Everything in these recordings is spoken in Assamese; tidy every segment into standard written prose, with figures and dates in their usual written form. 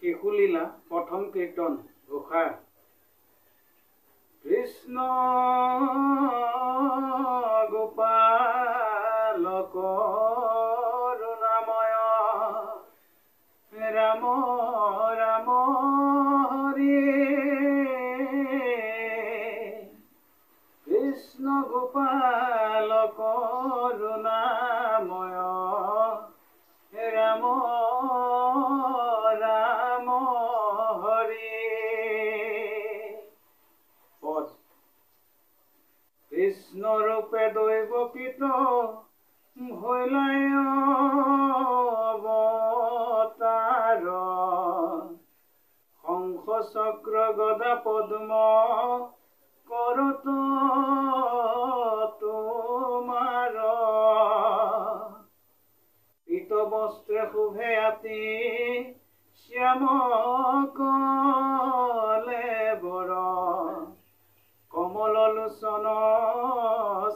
শিশুলীলা প্ৰথম কীৰ্তন ঘোষা। কৃষ্ণ গোপাল কৰুণাময় ৰাম ৰাম হৰি। কৃষ্ণ গোপাল কৰুণাময় ৰাম ৰাম হৰি। পদ কৃষ্ণ ৰূপে দৈৱকৃত ভৈলাই অৱতাৰ। শংখ চক্ৰ গদা পদ্ম কৰত তোমাৰ। পীত বস্ত্ৰে শোভে আতি শ্যাম কলেবৰ। কমল লোচন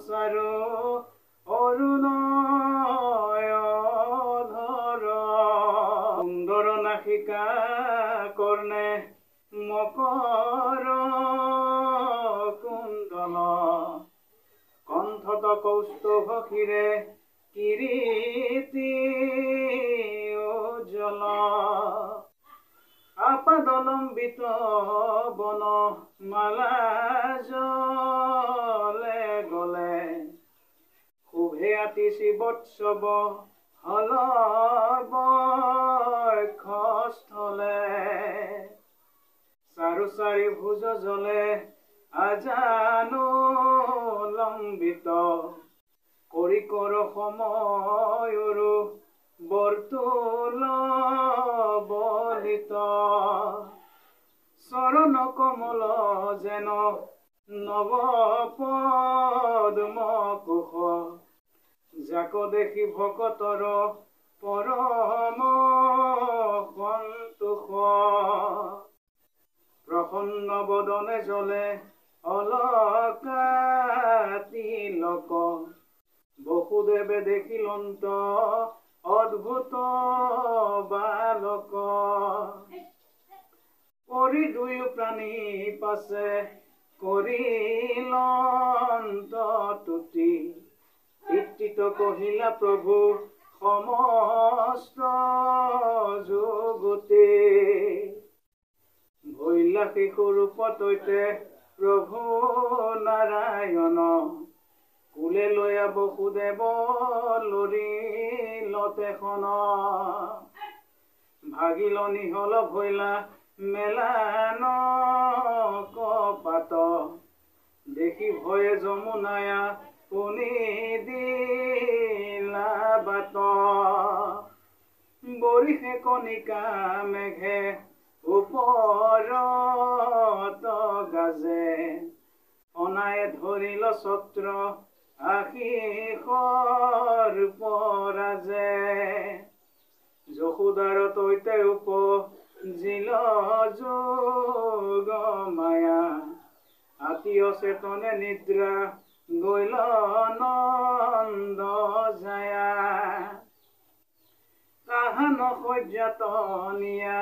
চাৰু অৰুণধৰ। সুন্দৰ নাসিকা কৰ্ণে মকৰ কুণ্ডল। কণ্ঠত কৌস্তভ শিৰে কিৰীটি উজ্জ্বল। আপাদলম্বিত বন মালা জলে গলে। শোভে আতি শিৱোৎসৱ হল বক্ষস্থলে। চাৰু চাৰি ভুজ জলে আজানুলম্বিত। কৰি কৰ সময়ৰো বৰ্তুল বলিত। চৰণ কমল যেন নৱ পদ্ম কোশ। যাক দেখি ভকতৰ পৰম সন্তোষ। প্ৰসন্ন বদনে জলে অলকা তিলক। বসুদেৱে দেখিলন্ত অদ্ভুত বালক। কৰি দুয়ো প্ৰাণী পাছে কৰিলন্ত তুতি। পিতৃত কহিলা প্ৰভু সমস্ত যুগতে। ভৈলা শিশু ৰূপতৈতে প্ৰভু নাৰায়ণ। কুলে লৈয়া বসুদেৱ লৰিলতেখন। ভাগিল নিহল ভৈলা মেলান কপাত। দেখি ভয়ে যমুনায়া পুনি দিলা বাট। বৰিষে কণিকা মেঘে ওপৰত গাজে। অনায়ে ধৰিল ছত্ৰ আশীষৰ পৰাজে। যশোদাৰ তৈতে উপজিল যোগ মায়া। আতি অচেতনে নিদ্ৰা গৈল নন্দ জায়া। তাহান শয্যাত নিয়া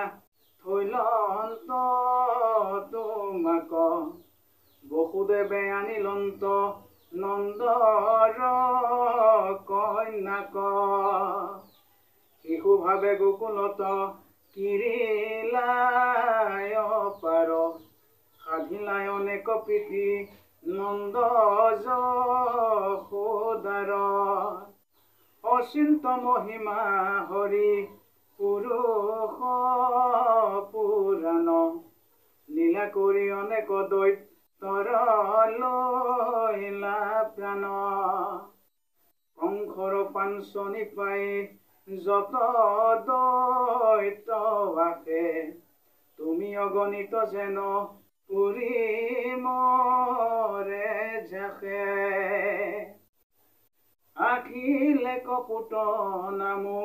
থৈলন্ত তোমাক। বসুদেৱে আনিলন্ত নন্দৰ কন্যাক। শিশু ভাবে গোকুলত কিৰিলাই পাৰ। সাধিলাই অনেক প্ৰীতি নন্দ যশোদাৰ। অচিন্ত মহিমা হৰি পুৰুষ পুৰাণ। লীলা কৰি অনেক দৈত্যৰ লৈলা প্ৰাণ। কংসৰ পাঞ্চনি পাই যত দৈত্য বাসে। তুমি অগণিত যেন পুৰি মৰে ঝাসে। আখিলে কপুট নামো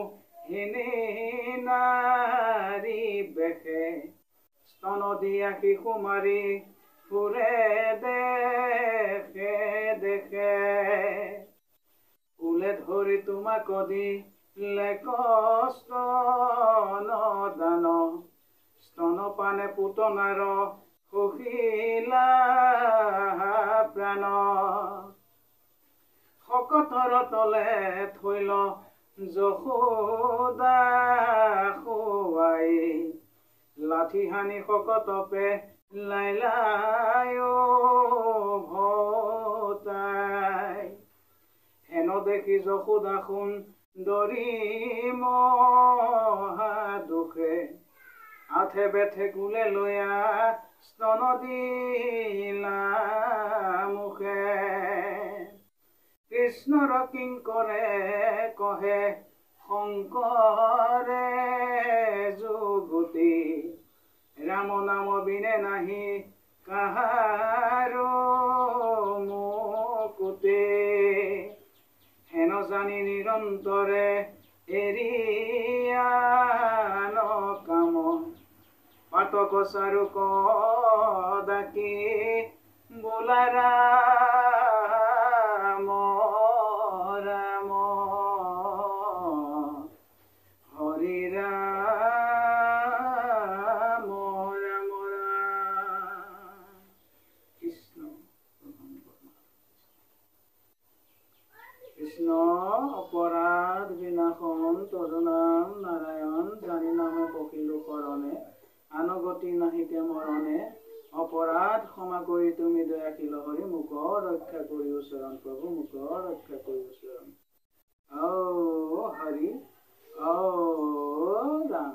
হিনী নাৰী বেশে। স্তন দিয়া শিশু মাৰি ফুৰে দেশে দেশে। কুলে ধৰি তোমাক দিলে কষ্ট নদান। পানে পুতনাৰ সুশীলা প্ৰাণ শকতৰ তলে থৈল যশোদা খুৱাই লাঠি হানি শকতপে লাইলায় ভতাই হেন দেখি যশোদা সুন্দৰী মহা দুখে আঠে বেঠে কুলে লয়া স্তন দিলা মুখে কৃষ্ণৰ কিংকৰে কহে শংকৰে যুগতি ৰাম নাম বিনে নাহি কাহাৰো মুকুতি হেন জানি নিৰন্তৰে এৰিয়া কাম পাতক চাৰু কদাকি বোলা ৰাম ৰাম হৰি ৰাম ৰাম ৰাম কৃষ্ণ কৃষ্ণ অপৰাধ বিনাশন তদু নাম নাৰায়ণ জানি নামে পখিলো শৰণে আনগতি নাহিতে মৰণে অপৰাধ ক্ষমা কৰি তুমি দয়াশীল হৰি মোক ৰক্ষা কৰি চৰণ প্ৰভু মোক ৰক্ষা কৰি চৰণ ঔ হৰি ঔ ৰাম